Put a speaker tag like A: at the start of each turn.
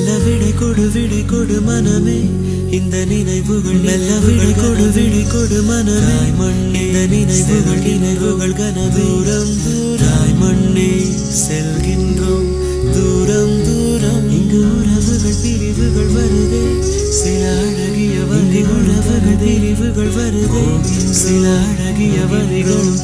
A: மெல்ல விடை கொடு மனமே இந்த நினைவுகள் மெல்ல விடை கொடு மனமே இந்த நினைவுகள் கன தூரம் தூராய் மண்ணே செல்கின்றோம் தூரம் தூரம் இங்கு உறவுகள் பிரிவுகள் வருதே சில அழகிய வரிகள் உறவுகள் பிரிவுகள் வருதே சில அழகிய வரிகளும்